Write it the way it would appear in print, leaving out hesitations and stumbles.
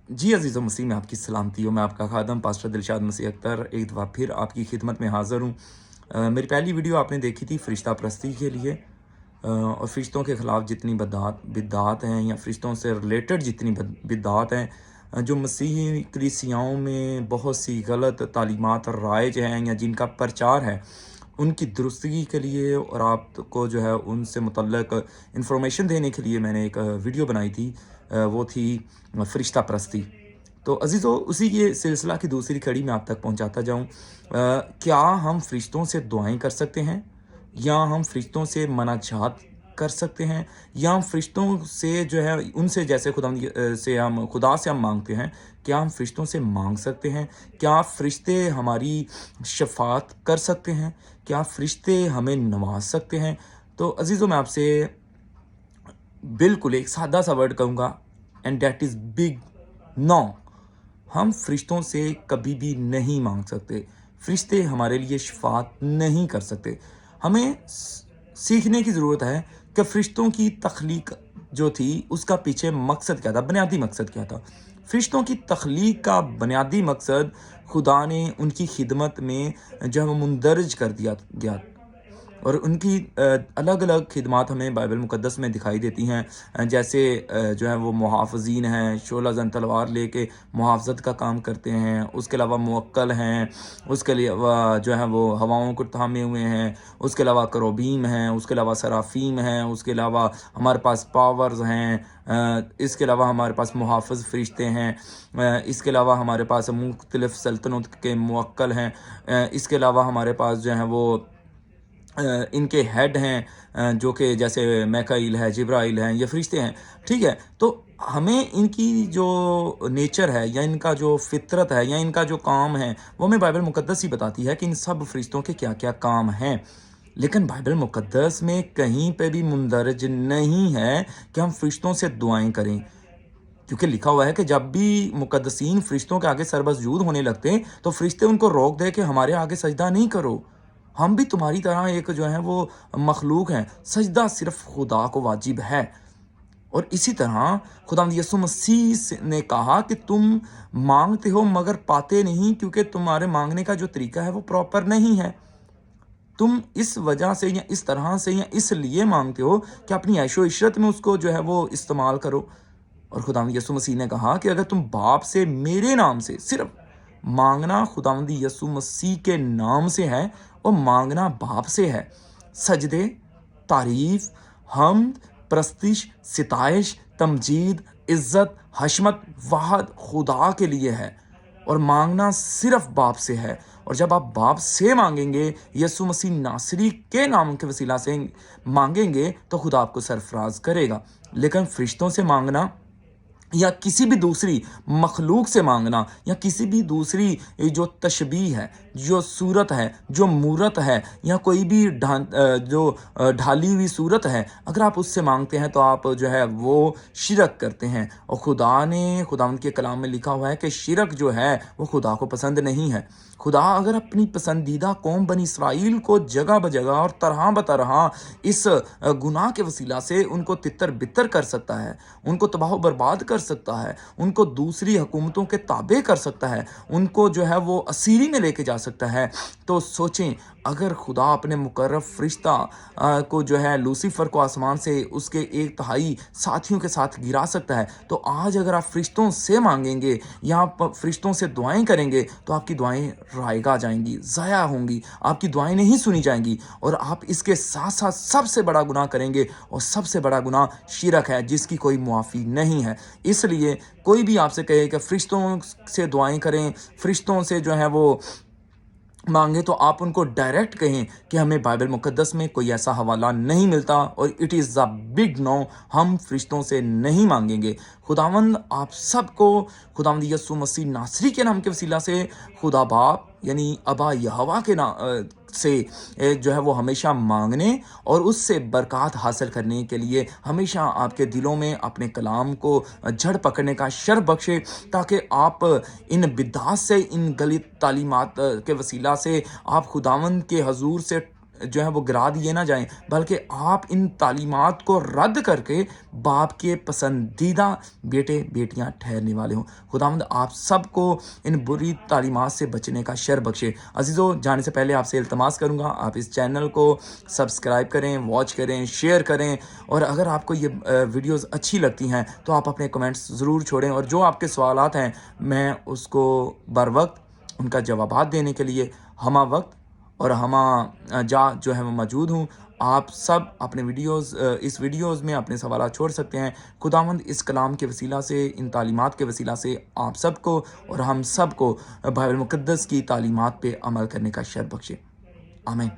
जी अज़ीज़ व मसीह में आपकी सलामती हो। मैं आपका खादम पास्टर दिलशाद मसीह अख्तर एक दफ़ा फिर आपकी खिदमत में हाज़िर हूँ। मेरी पहली वीडियो आपने देखी थी फ़रिश्ता परस्ती के लिए, और फ़रिश्तों के ख़िलाफ़ जितनी बिदअत हैं या फ़रिश्तों से रिलेटेड जितनी बिदअत हैं, जो मसीही कलीसियाओं में बहुत सी गलत तालीमात राइज हैं या जिनका प्रचार है, उनकी दुरुस्तगी के लिए और आपको जो है उनसे मुतल्लक इन्फॉर्मेशन देने के लिए मैंने एक वीडियो बनाई थी। वो थी फ़रिश्ता परस्ती। तो अज़ीज़ों, उसी के सिलसिला की दूसरी कड़ी मैं आप तक पहुंचाता जाऊं। क्या हम फ़रिश्तों से दुआएं कर सकते हैं, या हम फ़रिश्तों से मनाजात कर सकते हैं, या हम फ़रिश्तों से जो है उनसे जैसे खुदा से हम मांगते हैं, क्या हम फ़रिश्तों से मांग सकते हैं? क्या फ़रिश्ते हमारी शफ़ाअत कर सकते हैं? क्या फ़रिश्ते हमें नवाज सकते हैं? तो अज़ीज़ों, मैं आपसे बिल्कुल एक सादा सा वर्ड कहूँगा, and that is big no. हम फ़रिश्तों से कभी भी नहीं मांग सकते। फ़रिश्ते हमारे लिए शफ़ाअत नहीं कर सकते। हमें सीखने की ज़रूरत है कि फ़रिश्तों की तख्लीक जो थी उसका पीछे मकसद क्या था, बुनियादी मकसद क्या था। फ़रिश्तों की तख्लीक का बुनियादी मकसद खुदा ने उनकी खिदमत में जो है वो मुंदरज कर दिया गया, और उनकी अलग अलग खिदमात हमें बाइबल मुक़द्दस में दिखाई देती हैं। जैसे जो है वो मुहाफ़िज़ीन हैं, शोला ज़न तलवार लेके मुहाफ़ज़त का काम करते हैं। उसके अलावा मुवक्किल हैं, उसके अलावा जो है वो हवाओं को थामे हुए हैं। उसके अलावा करोबीम हैं, उसके अलावा सराफ़ीम हैं, उसके अलावा हमारे पास पावर्स हैं। इसके अलावा हमारे पास मुहाफ़िज़ फ़रिश्ते हैं। इसके अलावा हमारे पास मुख्तलिफ़ सल्तनत के मुवक्किल हैं। इसके अलावा हमारे पास जो है वो इनके हेड हैं, जो कि जैसे मैकाइल है, जिब्राइल हैं, ये फ़रिश्ते हैं, ठीक है? तो हमें इनकी जो नेचर है या इनका जो फ़ितरत है या इनका जो काम है, वो हमें बाइबल मुक़द्दस ही बताती है कि इन सब फ़रिश्तों के क्या-क्या काम हैं। लेकिन बाइबल मुक़द्दस में कहीं पे भी मुंदरज नहीं है कि हम फ़रिश्तों से दुआएँ करें। क्योंकि लिखा हुआ है कि जब भी मुक़द्दसीन फ़रिश्तों के आगे सरबसजूद होने लगते हैं, तो फ़रिश्ते उनको रोक दे कि हमारे आगे सजदा नहीं करो। हम भी तुम्हारी तरह एक जो है वो मखलूक हैं, सजदा सिर्फ़ खुदा को वाजिब है। और इसी तरह खुदावंद यीशु मसीह ने कहा कि तुम माँगते हो मगर पाते नहीं, क्योंकि तुम्हारे माँगने का जो तरीका है वो प्रॉपर नहीं है। तुम इस वजह से या इस तरह से या इसलिए माँगते हो कि अपनी ऐशो-इशरत में उसको जो है वो इस्तेमाल करो। और खुदावंद यीशु मसीह ने कहा कि अगर तुम बाप से मेरे नाम से सिर्फ मांगना, खुदावंद यीशु मसीह के नाम से है और मांगना बाप से है। सजदे, तारीफ, हम्द, प्रस्तिश, सिताइश, तमजीद, इज्जत, हशमत वाहद खुदा के लिए है, और मांगना सिर्फ बाप से है। और जब आप बाप से मांगेंगे, यीशु मसीह नासरी के नाम के वसीला से मांगेंगे, तो खुदा आपको सरफराज करेगा। लेकिन फरिश्तों से मांगना या किसी भी दूसरी मखलूक से मांगना या किसी भी दूसरी जो तशबीह है, जो सूरत है, जो मूरत है, या कोई भी ढाली हुई सूरत है, अगर आप उससे मांगते हैं तो आप जो है वो शिरक करते हैं। और खुदावंद के कलाम में लिखा हुआ है कि शिरक जो है वो खुदा को पसंद नहीं है। खुदा अगर अपनी पसंदीदा कौम बनी इसराइल को जगह बजगह और तरह बतरह इस गुनाह के वसीला से उनको तितर बितर कर सकता है, उनको तबाह बर्बाद कर सकता है, उनको दूसरी हुकूमतों के ताबे कर सकता है, उनको जो है वो असीरी में लेके जा सकता है, तो सोचें, अगर खुदा अपने मुकर्रब फरिश्ता को जो है लूसीफर को आसमान से उसके 1/3 साथियों के साथ गिरा सकता है, तो आज अगर आप फरिश्तों से मांगेंगे या आप फरिश्तों से दुआएं करेंगे, तो आपकी दुआएं रायगा जाएंगी, ज़ाया होंगी, आपकी दुआएं नहीं सुनी जाएंगी, और आप इसके साथ साथ सबसे बड़ा गुनाह करेंगे, और सबसे बड़ा गुनाह शिरक है जिसकी कोई मुआफ़ी नहीं है। इसलिए कोई भी आपसे कहे कि फरिश्तों से दुआएं करें, फरिश्तों से जो है वो मांगे, तो आप उनको डायरेक्ट कहें कि हमें बाइबल मुक़द्दस में कोई ऐसा हवाला नहीं मिलता, और it is a big no, हम फरिश्तों से नहीं मांगेंगे। खुदावंद आप सबको खुदावंद यीशु मसीह नासरी के नाम के वसीला से खुदा बाप यानी अबा यहोवा के नाम से जो है वो हमेशा मांगने और उससे बरक़ात हासिल करने के लिए हमेशा आपके दिलों में अपने कलाम को जड़ पकड़ने का शर बख्शे, ताकि आप इन बिदअत से, इन गलत तालीमात के वसीला से आप खुदावंद के हजूर से جو ہے وہ گرا دیے نہ جائیں، بلکہ آپ ان تعلیمات کو رد کر کے باپ کے پسندیدہ بیٹے بیٹیاں ٹھہرنے والے ہوں۔ خداوند آپ سب کو ان بری تعلیمات سے بچنے کا شر بخشے۔ عزیزو، جانے سے پہلے آپ سے التماس کروں گا آپ اس چینل کو سبسکرائب کریں، واچ کریں، شیئر کریں، اور اگر آپ کو یہ ویڈیوز اچھی لگتی ہیں تو آپ اپنے کمنٹس ضرور چھوڑیں، اور جو آپ کے سوالات ہیں میں اس کو بر وقت ان کا جوابات دینے کے لیے ہمہ وقت اور ہمہ جا جو ہے وہ موجود ہوں۔ آپ سب اپنے اس ویڈیوز میں اپنے سوالات چھوڑ سکتے ہیں۔ خداوند اس کلام کے وسیلہ سے، ان تعلیمات کے وسیلہ سے آپ سب کو اور ہم سب کو بائبل مقدس کی تعلیمات پہ عمل کرنے کا شر بخشے۔ آمین۔